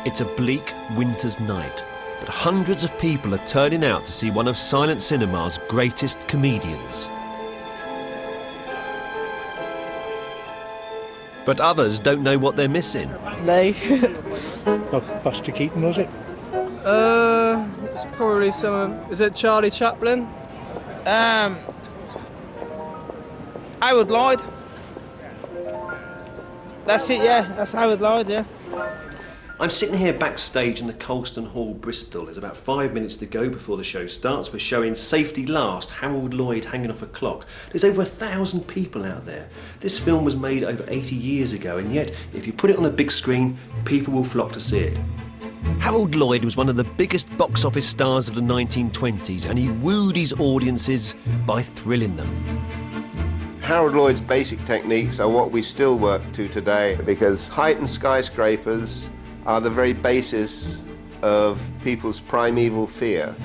It's a bleak winter's night, but hundreds of people are turning out to see one of silent cinema's greatest comedians. But others don't know what they're missing. No. Not Buster Keaton, was it? It's probably some... Is it Charlie Chaplin? Lloyd. That's it, yeah. That's Lloyd, yeah. I'm sitting here backstage in the Colston Hall, Bristol. There's about 5 minutes to go before the show starts. We're showing Safety Last, Harold Lloyd hanging off a clock. There's over 1,000 people out there. This film was made over 80 years ago, and yet, if you put it on a big screen, people will flock to see it. Harold Lloyd was one of the biggest box office stars of the 1920s, and he wooed his audiences by thrilling them. Harold Lloyd's basic techniques are what we still work to today, because height and skyscrapers are the very basis of people's primeval fear.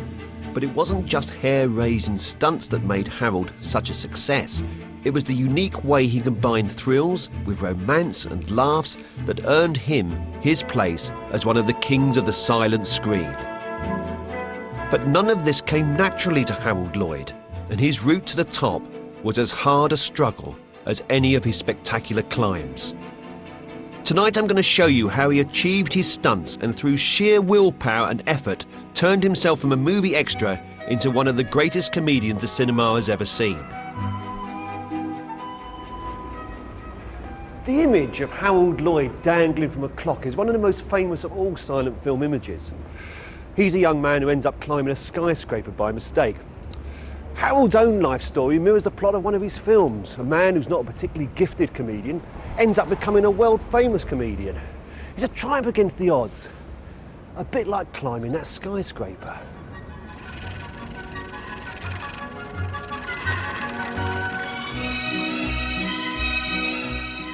But it wasn't just hair-raising stunts that made Harold such a success. It was the unique way he combined thrills with romance and laughs that earned him his place as one of the kings of the silent screen. But none of this came naturally to Harold Lloyd, and his route to the top was as hard a struggle as any of his spectacular climbs. Tonight I'm going to show you how he achieved his stunts and through sheer willpower and effort turned himself from a movie extra into one of the greatest comedians the cinema has ever seen. The image of Harold Lloyd dangling from a clock is one of the most famous of all silent film images. He's a young man who ends up climbing a skyscraper by mistake. Harold's own life story mirrors the plot of one of his films. A man who's not a particularly gifted comedian ends up becoming a world-famous comedian. It's a triumph against the odds, a bit like climbing that skyscraper.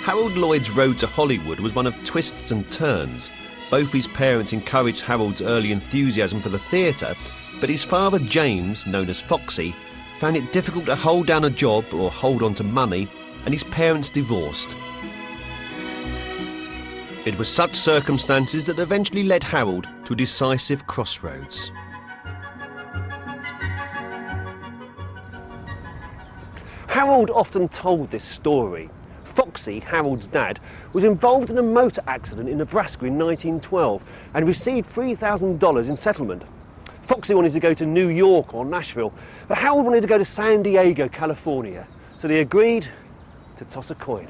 Harold Lloyd's road to Hollywood was one of twists and turns. Both his parents encouraged Harold's early enthusiasm for the theatre, but his father James, known as Foxy, found it difficult to hold down a job or hold on to money, and his parents divorced. It was such circumstances that eventually led Harold to a decisive crossroads. Harold often told this story. Foxy, Harold's dad, was involved in a motor accident in Nebraska in 1912 and received $3,000 in settlement. Foxy wanted to go to New York or Nashville, but Harold wanted to go to San Diego, California, so they agreed to toss a coin.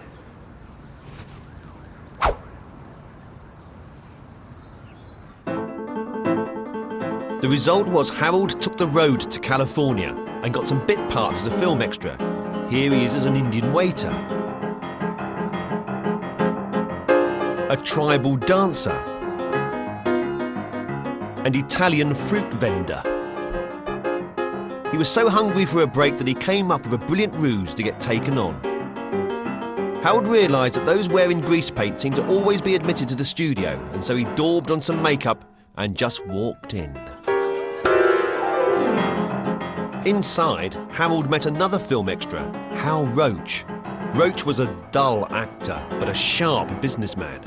The result was Harold took the road to California and got some bit parts as a film extra. Here he is as an Indian waiter, a tribal dancer, and Italian fruit vendor. He was so hungry for a break that he came up with a brilliant ruse to get taken on. Harold realised that those wearing grease paint seemed to always be admitted to the studio, and so he daubed on some makeup and just walked in. Inside, Harold met another film extra, Hal Roach. Roach was a dull actor, but a sharp businessman.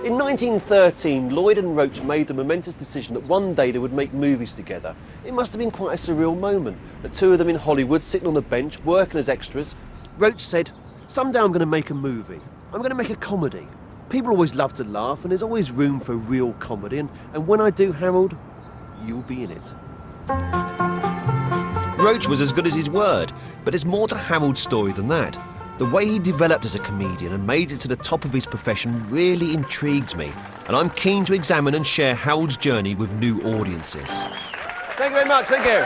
In 1913, Lloyd and Roach made the momentous decision that one day they would make movies together. It must have been quite a surreal moment, the two of them in Hollywood, sitting on the bench, working as extras. Roach said, "Someday I'm going to make a movie. I'm going to make a comedy. People always love to laugh, and there's always room for real comedy, and when I do, Harold, you'll be in it." Roach was as good as his word, but there's more to Harold's story than that. The way he developed as a comedian and made it to the top of his profession really intrigues me, and I'm keen to examine and share Harold's journey with new audiences. Thank you very much, thank you.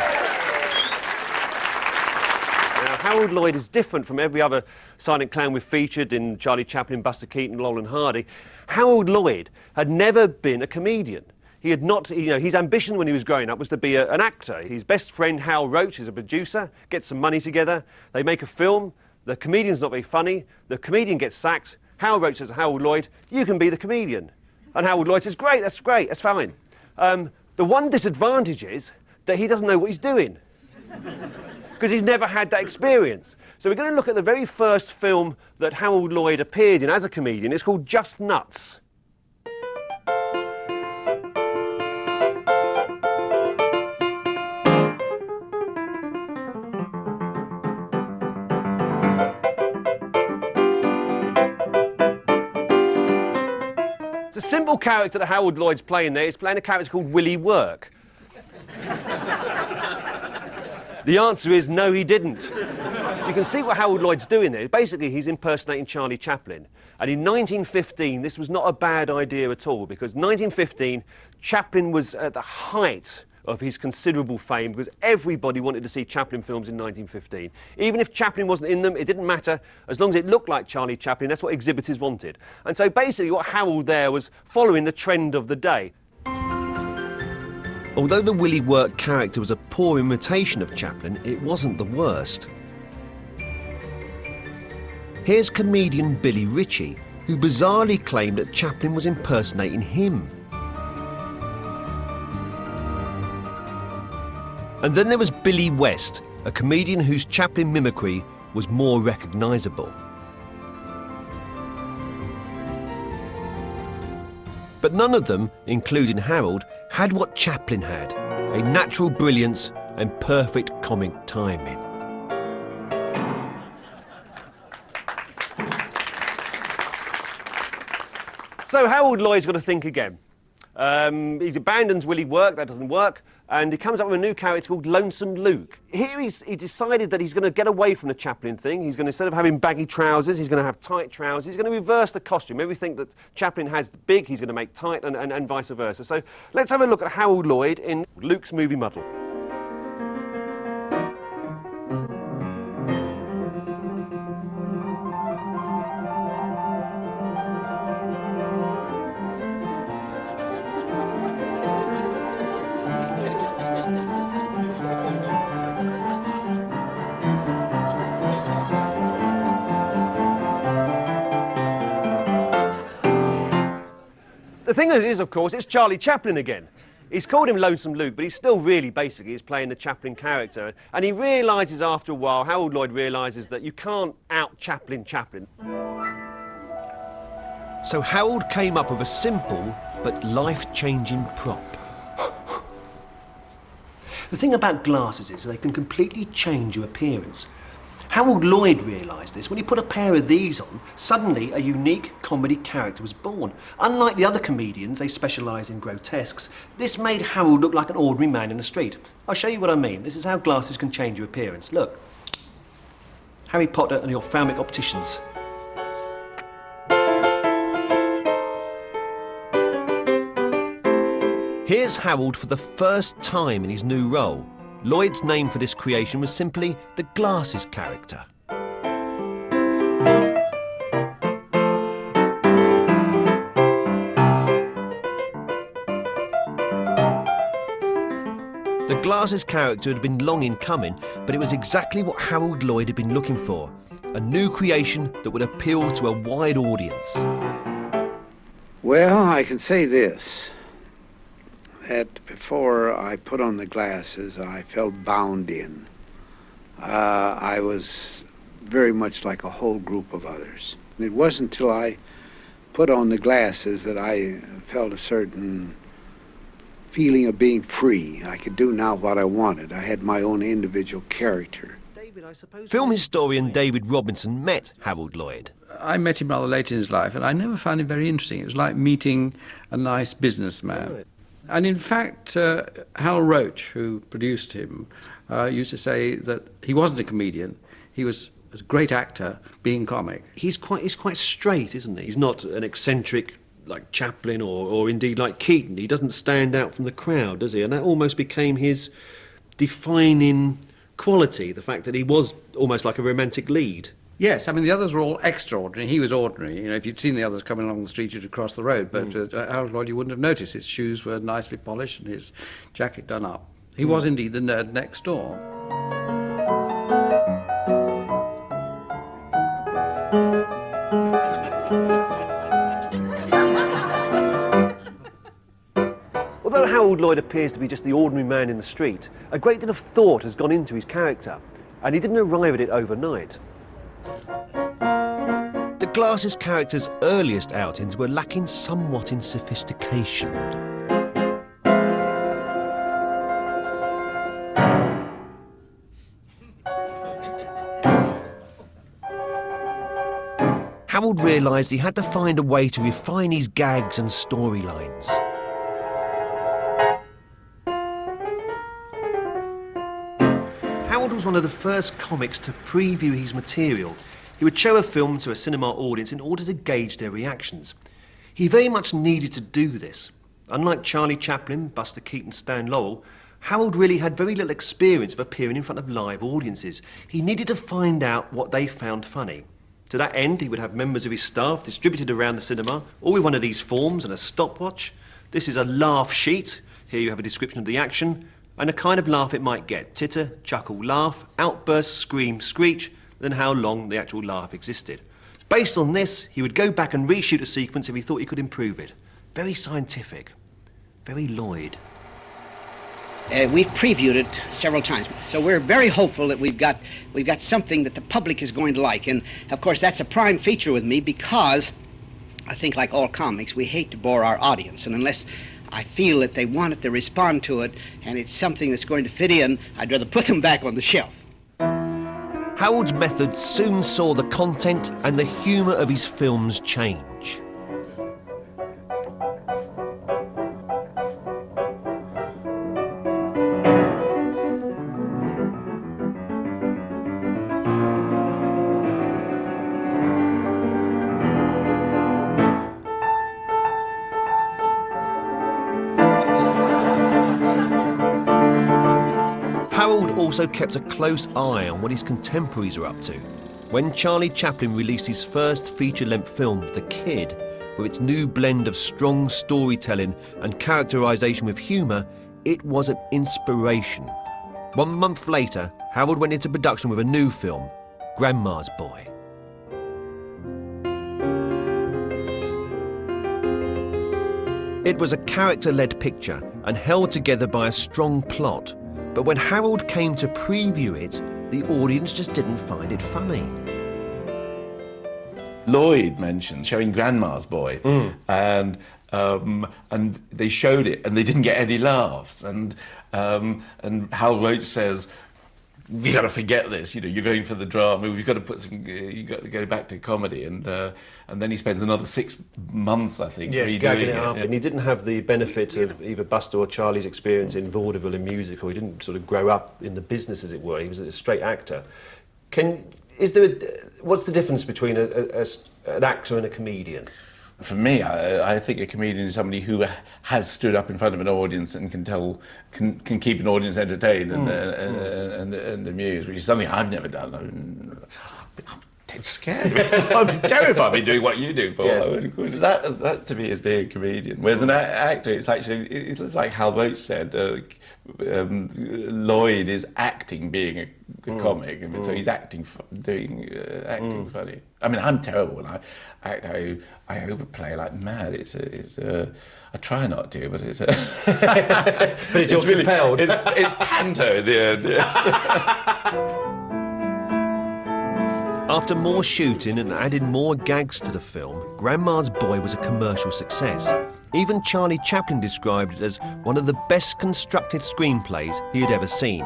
Now, Harold Lloyd is different from every other silent clown we've featured in Charlie Chaplin, Buster Keaton, Laurel and Hardy. Harold Lloyd had never been a comedian. He had not, his ambition when he was growing up was to be an actor. His best friend, Hal Roach, is a producer, gets some money together, they make a film. The comedian's not very funny, the comedian gets sacked, Hal Roach says to Harold Lloyd, "You can be the comedian." And Harold Lloyd says, great, that's fine. The one disadvantage is that he doesn't know what he's doing, because he's never had that experience. So we're going to look at the very first film that Harold Lloyd appeared in as a comedian. It's called Just Nuts. a simple character that Harold Lloyd's playing there. He's playing a character called Willie Work. The answer is no, he didn't. You can see what Harold Lloyd's doing there. Basically, he's impersonating Charlie Chaplin. And in 1915, this was not a bad idea at all, because 1915, Chaplin was at the height of his considerable fame, because everybody wanted to see Chaplin films in 1915. Even if Chaplin wasn't in them, it didn't matter. As long as it looked like Charlie Chaplin, that's what exhibitors wanted. And so basically what Harold there was following the trend of the day. Although the Willie Work character was a poor imitation of Chaplin, it wasn't the worst. Here's comedian Billy Ritchie, who bizarrely claimed that Chaplin was impersonating him. And then there was Billy West, a comedian whose Chaplin mimicry was more recognisable. But none of them, including Harold, had what Chaplin had, a natural brilliance and perfect comic timing. So Harold Lloyd's got to think again. He abandons Willie Work, that doesn't work, and he comes up with a new character called Lonesome Luke. Here he decided that he's going to get away from the Chaplin thing. He's going to, instead of having baggy trousers, he's going to have tight trousers. He's going to reverse the costume. Everything that Chaplin has big, he's going to make tight, and vice versa. So let's have a look at Harold Lloyd in Luke's Movie Muddle. The thing is, of course, it's Charlie Chaplin again. He's called him Lonesome Luke, but he's still really, basically, he's playing the Chaplin character. And he realises after a while, Harold Lloyd realises that you can't out-Chaplin Chaplin. So Harold came up with a simple but life-changing prop. The thing about glasses is they can completely change your appearance. Harold Lloyd realised this. When he put a pair of these on, suddenly a unique comedy character was born. Unlike the other comedians, they specialise in grotesques, this made Harold look like an ordinary man in the street. I'll show you what I mean. This is how glasses can change your appearance. Look. Harry Potter and the ophthalmic opticians. Here's Harold for the first time in his new role. Lloyd's name for this creation was simply the Glasses character. The Glasses character had been long in coming, but it was exactly what Harold Lloyd had been looking for. A new creation that would appeal to a wide audience. Well, I can say this. That before I put on the glasses, I felt bound in. I was very much like a whole group of others. It wasn't until I put on the glasses that I felt a certain feeling of being free. I could do now what I wanted. I had my own individual character. Film historian David Robinson met Harold Lloyd. I met him rather late in his life, and I never found him very interesting. It was like meeting a nice businessman. And in fact, Hal Roach, who produced him, used to say that he wasn't a comedian. He was a great actor, being comic. He's quite straight, isn't he? He's not an eccentric like Chaplin or indeed like Keaton. He doesn't stand out from the crowd, does he? And that almost became his defining quality, the fact that he was almost like a romantic lead. Yes, I mean, the others were all extraordinary. He was ordinary. You know, if you'd seen the others coming along the street, you'd have crossed the road. But Harold Lloyd, you wouldn't have noticed. His shoes were nicely polished and his jacket done up. He was indeed the nerd next door. Although Harold Lloyd appears to be just the ordinary man in the street, a great deal of thought has gone into his character, and he didn't arrive at it overnight. The Glasses character's earliest outings were lacking somewhat in sophistication. Harold realised he had to find a way to refine his gags and storylines. Harold was one of the first comics to preview his material. He would show a film to a cinema audience in order to gauge their reactions. He very much needed to do this. Unlike Charlie Chaplin, Buster Keaton, Stan Laurel, Harold really had very little experience of appearing in front of live audiences. He needed to find out what they found funny. To that end, he would have members of his staff distributed around the cinema, all with one of these forms and a stopwatch. This is a laugh sheet. Here you have a description of the action and a kind of laugh it might get. Titter, chuckle, laugh, outburst, scream, screech, then how long the actual laugh existed. Based on this, he would go back and reshoot a sequence if he thought he could improve it. Very scientific. Very Lloyd. We've previewed it several times, so we're very hopeful that we've got something that the public is going to like. And of course, that's a prime feature with me because I think, like all comics, we hate to bore our audience, and unless I feel that they want it to respond to it, and it's something that's going to fit in, I'd rather put them back on the shelf. Harold's method soon saw the content and the humour of his films change. Harold also kept a close eye on what his contemporaries were up to. When Charlie Chaplin released his first feature-length film, The Kid, with its new blend of strong storytelling and characterisation with humour, it was an inspiration. 1 month later, Harold went into production with a new film, Grandma's Boy. It was a character-led picture and held together by a strong plot. But when Harold came to preview it, the audience just didn't find it funny. Lloyd mentioned showing Grandma's Boy, and they showed it, and they didn't get any laughs. And Hal Roach says, "We got to forget this. You know, you're going for the drama. We've got to put some. You got to go back to comedy." And then he spends another 6 months, I think, gagging it up. And he didn't have the benefit of either Buster or Charlie's experience in vaudeville and musical. He didn't sort of grow up in the business, as it were. He was a straight actor. What's the difference between an actor and a comedian? For me, I think a comedian is somebody who has stood up in front of an audience and can keep an audience entertained and amused, which is something I've never done. I'm dead scared. I'm terrified of doing what you do, Paul. Yes. That to me is being a comedian. Whereas an actor, it's like Hal Roach said. Lloyd is acting being a comic, and so he's acting funny. I mean, I'm terrible when I act. I overplay like mad. I try not to, but it's. But it's really compelled. It's panto in the end. Yes. After more shooting and adding more gags to the film, Grandma's Boy was a commercial success. Even Charlie Chaplin described it as one of the best constructed screenplays he had ever seen.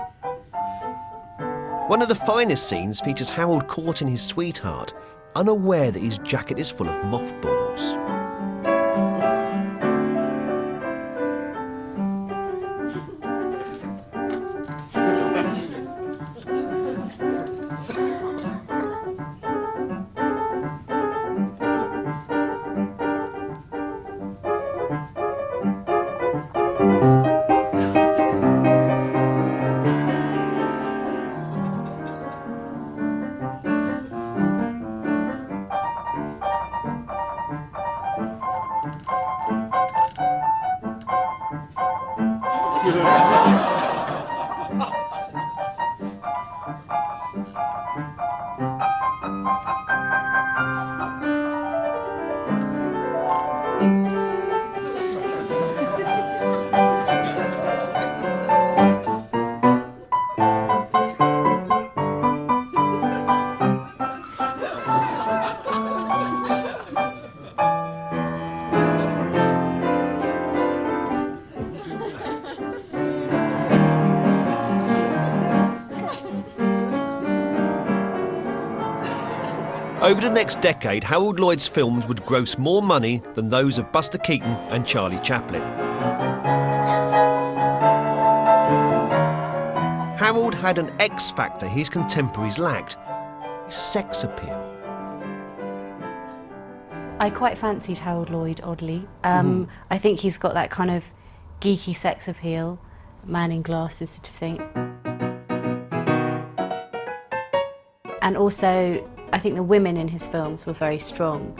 One of the finest scenes features Harold courting his sweetheart, unaware that his jacket is full of mothballs. Over the next decade, Harold Lloyd's films would gross more money than those of Buster Keaton and Charlie Chaplin. Harold had an X factor his contemporaries lacked: sex appeal. I quite fancied Harold Lloyd, oddly. I think he's got that kind of geeky sex appeal, man in glasses sort of thing. And also, I think the women in his films were very strong.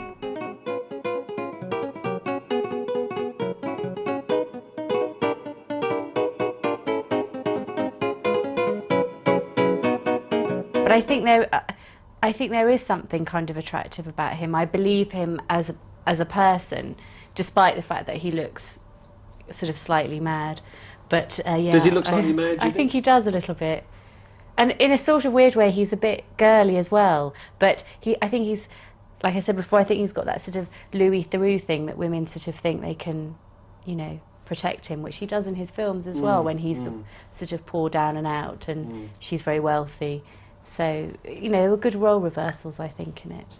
But I think there is something kind of attractive about him. I believe him as a person, despite the fact that he looks sort of slightly mad. But yeah. Does he look slightly mad? I think he does a little bit. And in a sort of weird way, he's a bit girly as well. But I think he's, like I said before, I think he's got that sort of Louis Theroux thing that women sort of think they can, you know, protect him, which he does in his films as well, when he's the sort of poor down and out and she's very wealthy. So, you know, there were good role reversals, I think, in it.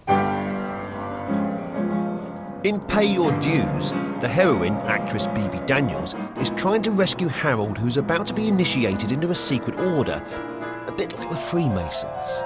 In Pay Your Dues, the heroine, actress Bibi Daniels, is trying to rescue Harold, who's about to be initiated into a secret order, a bit like the Freemasons.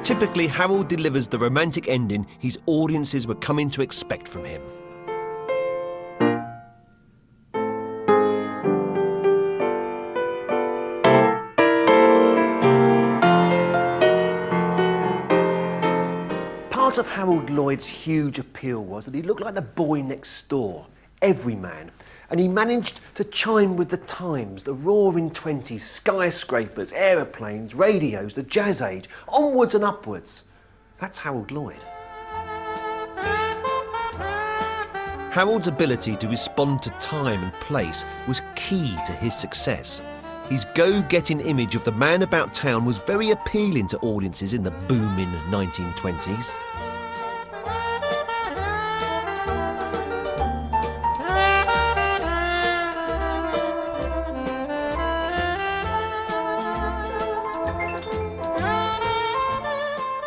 Typically, Harold delivers the romantic ending his audiences were coming to expect from him. Part of Harold Lloyd's huge appeal was that he looked like the boy next door, everyman. And he managed to chime with the times, the roaring 20s, skyscrapers, aeroplanes, radios, the jazz age, onwards and upwards. That's Harold Lloyd. Harold's ability to respond to time and place was key to his success. His go-getting image of the man about town was very appealing to audiences in the booming 1920s.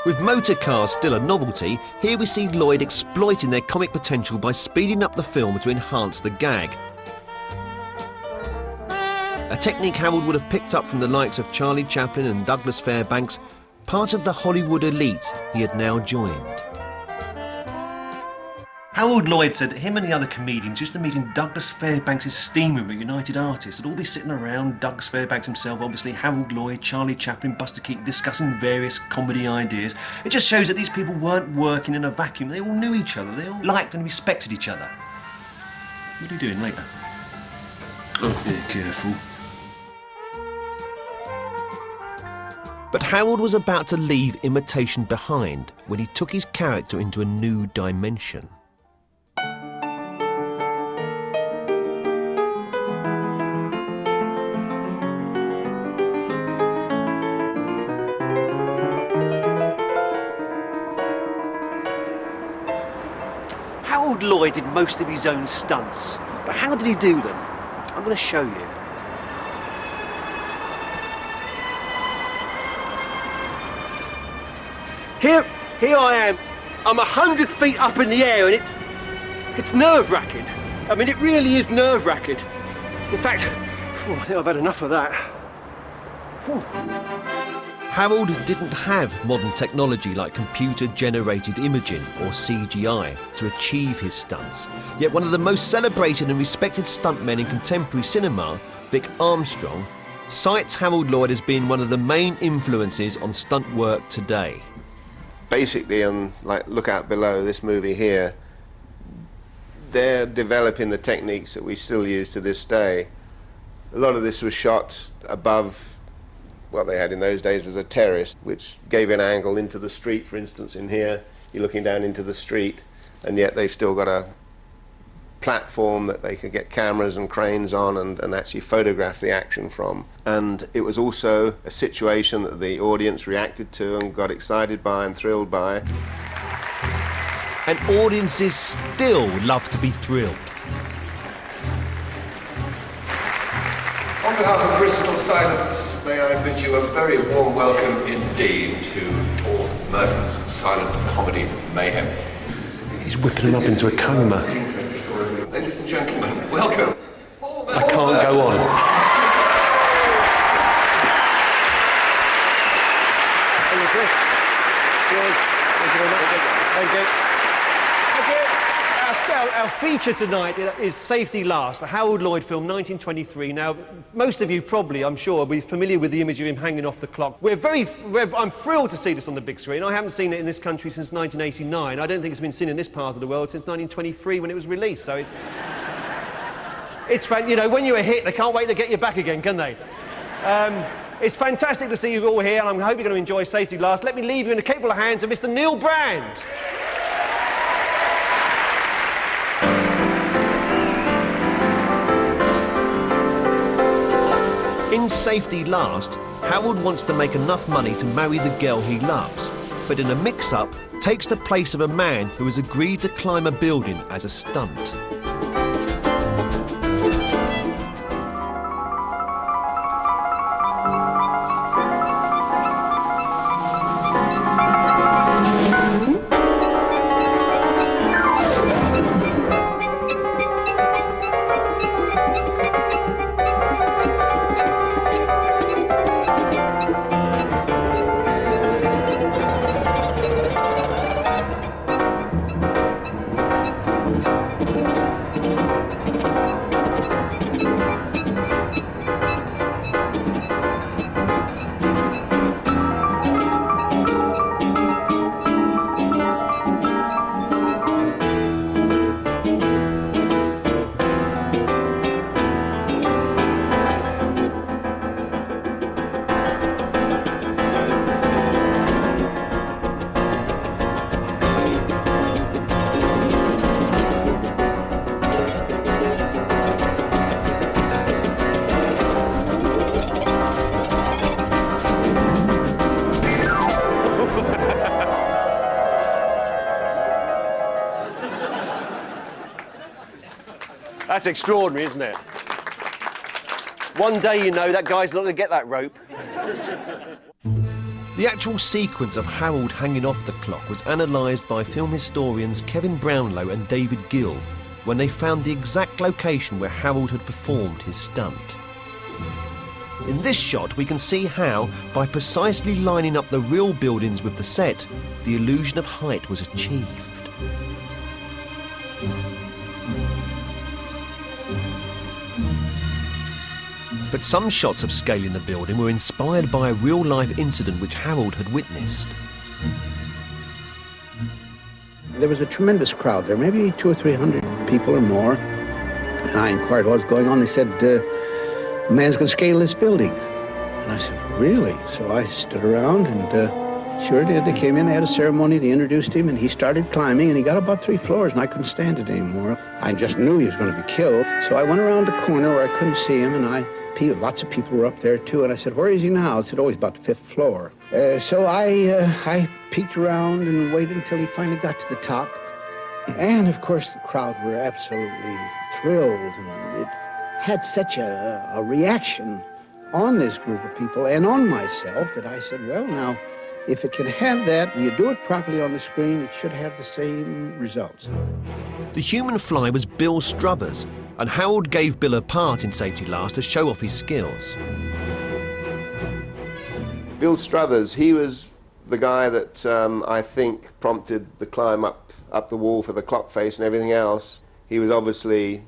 With motor cars still a novelty, here we see Lloyd exploiting their comic potential by speeding up the film to enhance the gag. A technique Harold would have picked up from the likes of Charlie Chaplin and Douglas Fairbanks, part of the Hollywood elite he had now joined. Harold Lloyd said that him and the other comedians used to meet in Douglas Fairbanks' steam room at United Artists. They'd all be sitting around, Douglas Fairbanks himself, obviously, Harold Lloyd, Charlie Chaplin, Buster Keaton, discussing various comedy ideas. It just shows that these people weren't working in a vacuum. They all knew each other. They all liked and respected each other. What are you doing later? Oh, be careful. But Harold was about to leave imitation behind when he took his character into a new dimension. Harold Lloyd did most of his own stunts, but how did he do them? I'm going to show you. Here I am. I'm 100 feet up in the air, and it's nerve-wracking. I mean, it really is nerve-wracking. In fact, I think I've had enough of that. Harold didn't have modern technology like computer-generated imaging or CGI to achieve his stunts. Yet one of the most celebrated and respected stuntmen in contemporary cinema, Vic Armstrong, cites Harold Lloyd as being one of the main influences on stunt work today. Basically, look out below, this movie here, they're developing the techniques that we still use to this day. A lot of this was shot above what they had in those days was a terrace, which gave an angle into the street, for instance. In here, you're looking down into the street, and yet they've still got a platform that they could get cameras and cranes on and actually photograph the action from. And it was also a situation that the audience reacted to and got excited by and thrilled by. And audiences still love to be thrilled. On behalf of Bristol Silence, may I bid you a very warm welcome indeed to Paul Mертон's silent comedy Mayhem. He's whipping him up into a coma. Ladies and gentlemen, welcome. I can't go on. Thank you, Chris. Cheers. Thank you very much. Thank you. Our feature tonight is Safety Last, a Harold Lloyd film, 1923. Now, most of you probably, I'm sure, will be familiar with the image of him hanging off the clock. I'm thrilled to see this on the big screen. I haven't seen it in this country since 1989. I don't think it's been seen in this part of the world since 1923 when it was released. So it's you know, when you're a hit, they can't wait to get you back again, can they? It's fantastic to see you all here, and I hope you're going to enjoy Safety Last. Let me leave you in the capable hands of Mr. Neil Brand. In Safety Last, Harold wants to make enough money to marry the girl he loves, but in a mix-up, takes the place of a man who has agreed to climb a building as a stunt. That's extraordinary, isn't it? One day, you know, that guy's not going to get that rope. The actual sequence of Harold hanging off the clock was analysed by film historians Kevin Brownlow and David Gill when they found the exact location where Harold had performed his stunt. In this shot, we can see how, by precisely lining up the real buildings with the set, the illusion of height was achieved. But some shots of scaling the building were inspired by a real-life incident which Harold had witnessed. There was a tremendous crowd there, maybe 200 or 300 people or more. And I inquired what was going on. They said, a man's going to scale this building. And I said, really? So I stood around and sure did. They came in, they had a ceremony, they introduced him, and he started climbing, and he got about 3 floors, and I couldn't stand it anymore. I just knew he was going to be killed. So I went around the corner where I couldn't see him, and lots of people were up there too, and I said, where is he now? I said, oh, he's about the 5th floor. So I peeked around and waited until he finally got to the top. And of course, the crowd were absolutely thrilled, and it had such a reaction on this group of people and on myself that I said, well, now, if it can have that, and you do it properly on the screen, it should have the same results. The human fly was Bill Struthers, and Harold gave Bill a part in Safety Last to show off his skills. Bill Struthers, he was the guy that I think prompted the climb up the wall for the clock face and everything else. He was obviously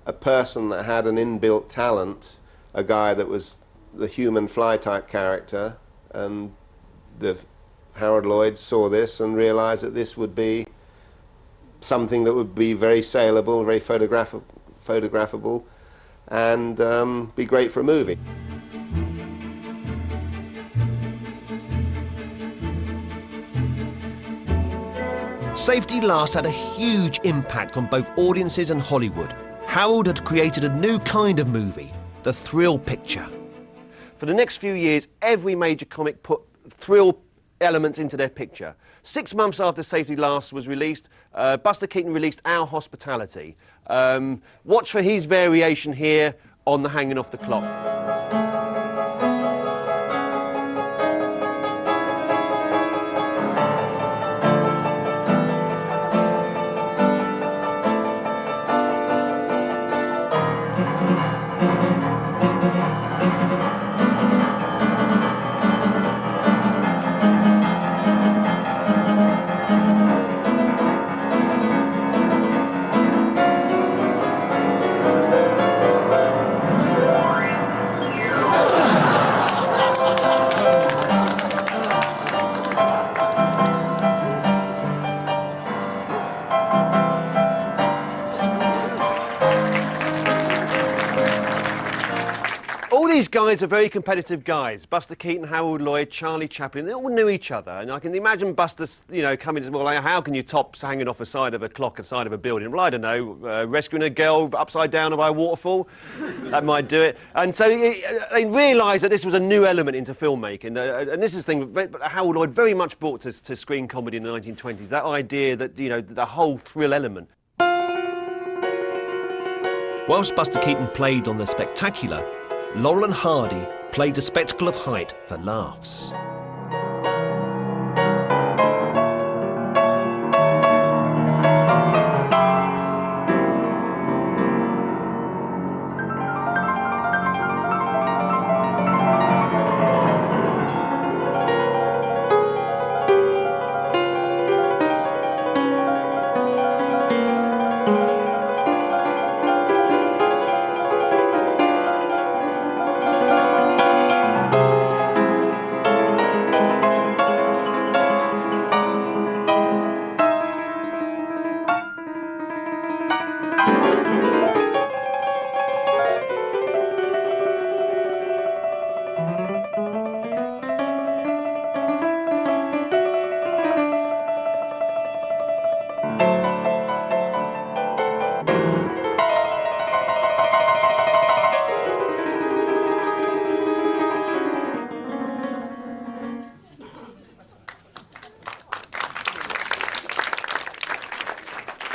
a person that had an inbuilt talent, a guy that was the human fly type character, and Harold Lloyd saw this and realized that this would be something that would be very saleable, very photographable, and be great for a movie. Safety Last had a huge impact on both audiences and Hollywood. Harold had created a new kind of movie, the thrill picture. For the next few years, every major comic put thrill elements into their picture. 6 months after Safety Last was released, Buster Keaton released Our Hospitality. Watch for his variation here on the hanging off the clock. These guys are very competitive guys. Buster Keaton, Harold Lloyd, Charlie Chaplin, they all knew each other. And I can imagine Buster, you know, coming to, well, like, how can you top hanging off the side of a clock, the side of a building? Well, I don't know, rescuing a girl upside down by a waterfall? That might do it. And so they realised that this was a new element into filmmaking. And this is the thing that Harold Lloyd very much brought to screen comedy in the 1920s, that idea that, you know, the whole thrill element. Whilst Buster Keaton played on the spectacular, Laurel and Hardy played the spectacle of height for laughs.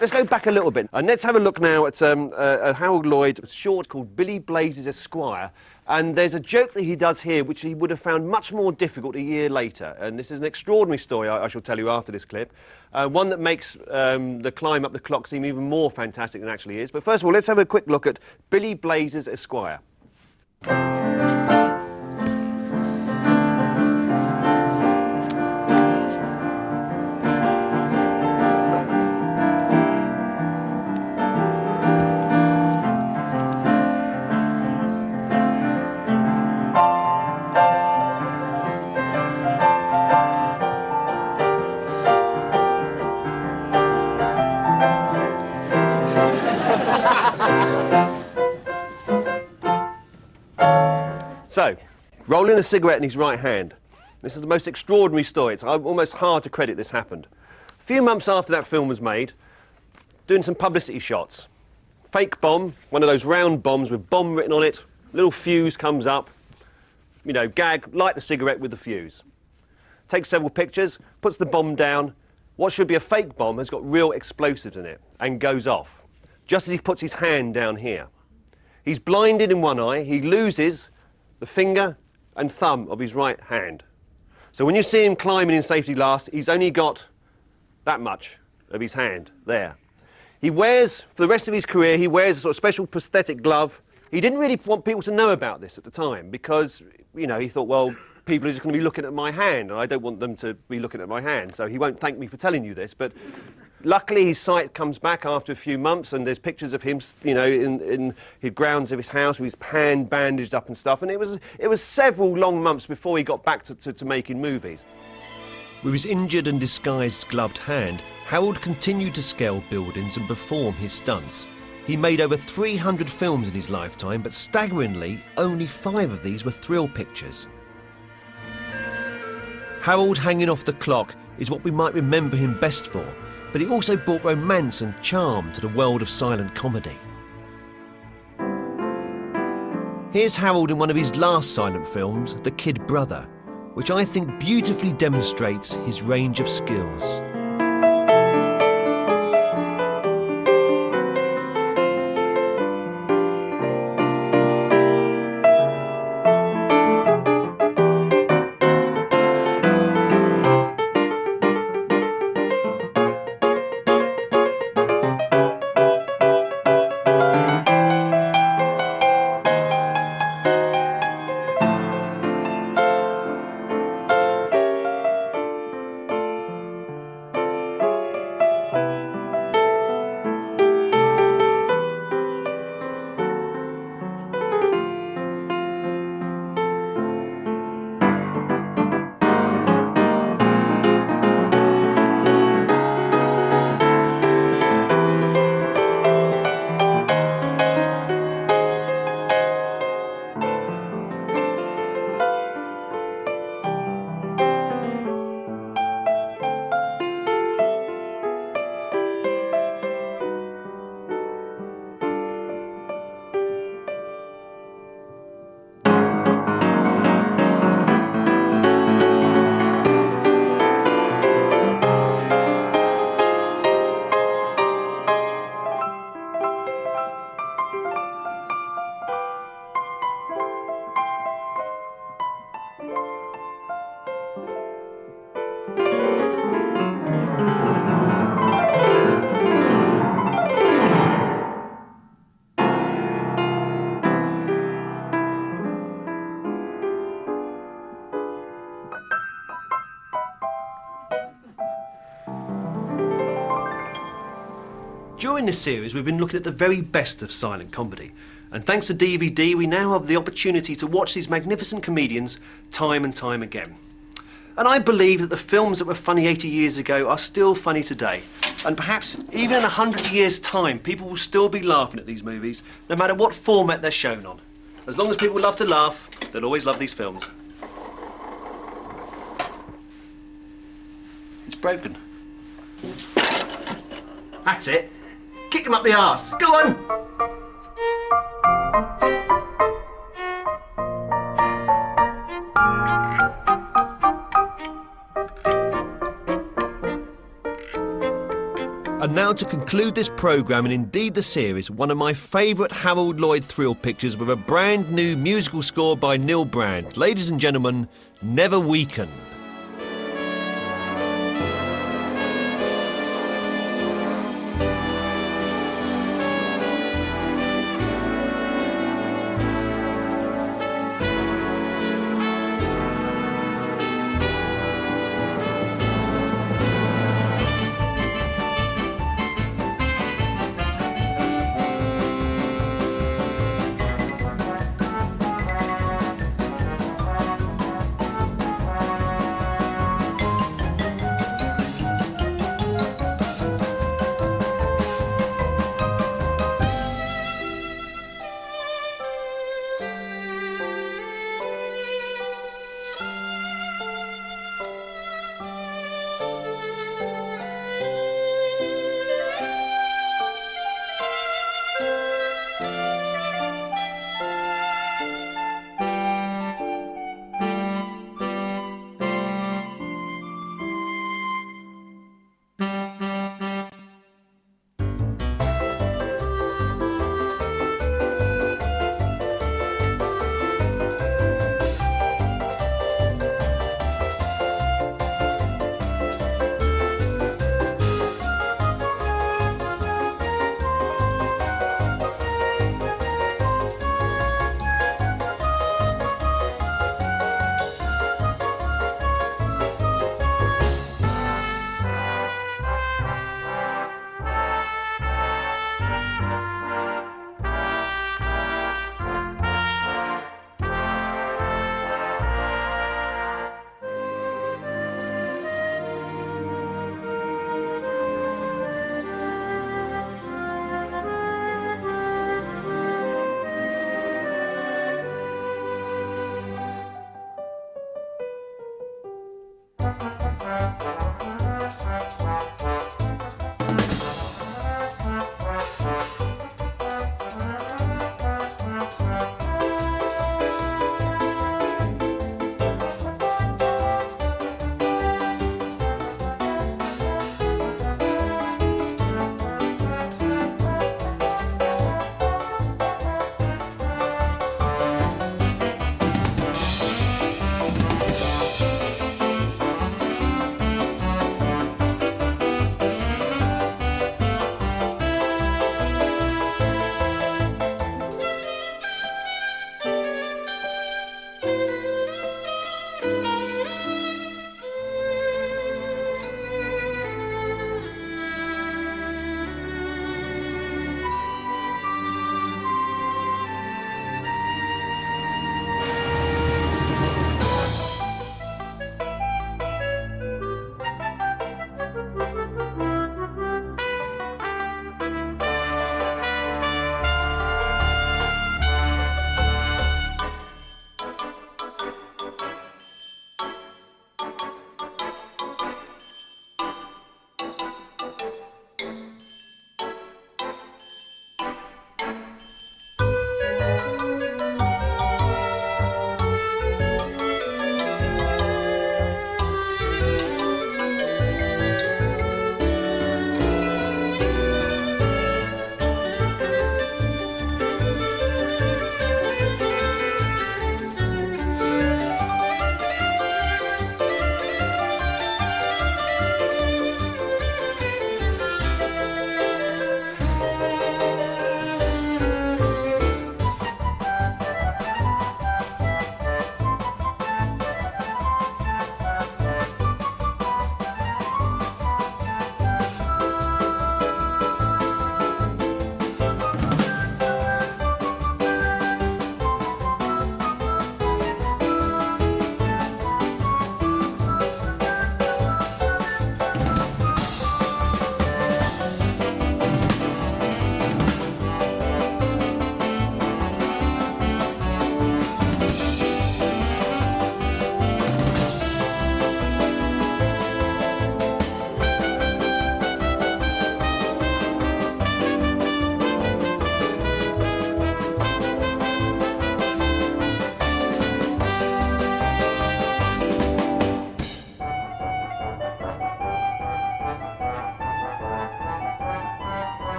Let's go back a little bit, and let's have a look now at Harold Lloyd short called Billy Blazes Esquire. And there's a joke that he does here which he would have found much more difficult a year later. And this is an extraordinary story, I shall tell you after this clip. One that makes the climb up the clock seem even more fantastic than it actually is. But first of all, let's have a quick look at Billy Blazes Esquire. So, rolling a cigarette in his right hand. This is the most extraordinary story. It's almost hard to credit this happened. A few months after that film was made, doing some publicity shots. Fake bomb, one of those round bombs with bomb written on it, little fuse comes up, you know, gag, light the cigarette with the fuse. Takes several pictures, puts the bomb down. What should be a fake bomb has got real explosives in it and goes off, just as he puts his hand down here. He's blinded in one eye, he loses the finger and thumb of his right hand. So when you see him climbing in Safety Last, he's only got that much of his hand there. He wears, for the rest of his career, he wears a sort of special prosthetic glove. He didn't really want people to know about this at the time because, you know, he thought, well, people are just going to be looking at my hand, and I don't want them to be looking at my hand, so he won't thank me for telling you this, but luckily his sight comes back after a few months, and there's pictures of him, you know, in the grounds of his house with his hand bandaged up and stuff, and it was several long months before he got back to making movies. With his injured and disguised gloved hand, Harold continued to scale buildings and perform his stunts. He made over 300 films in his lifetime, but staggeringly, only 5 of these were thrill pictures. Harold hanging off the clock is what we might remember him best for, but he also brought romance and charm to the world of silent comedy. Here's Harold in one of his last silent films, The Kid Brother, which I think beautifully demonstrates his range of skills. During this series, we've been looking at the very best of silent comedy. And thanks to DVD, we now have the opportunity to watch these magnificent comedians time and time again. And I believe that the films that were funny 80 years ago are still funny today. And perhaps even in 100 years' time, people will still be laughing at these movies, no matter what format they're shown on. As long as people love to laugh, they'll always love these films. It's broken. That's it. Kick him up the arse. Go on! And now to conclude this programme and indeed the series, one of my favourite Harold Lloyd thrill pictures with a brand new musical score by Neil Brand. Ladies and gentlemen, Never Weaken.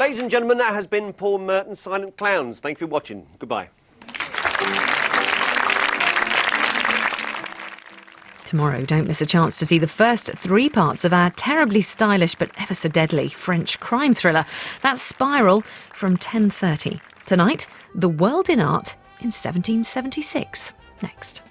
Ladies and gentlemen, that has been Paul Mертon's Silent Clowns. Thank you for watching. Goodbye. Tomorrow, don't miss a chance to see the first 3 parts of our terribly stylish but ever so deadly French crime thriller. That's Spiral from 10:30. Tonight, The World in Art in 1776. Next.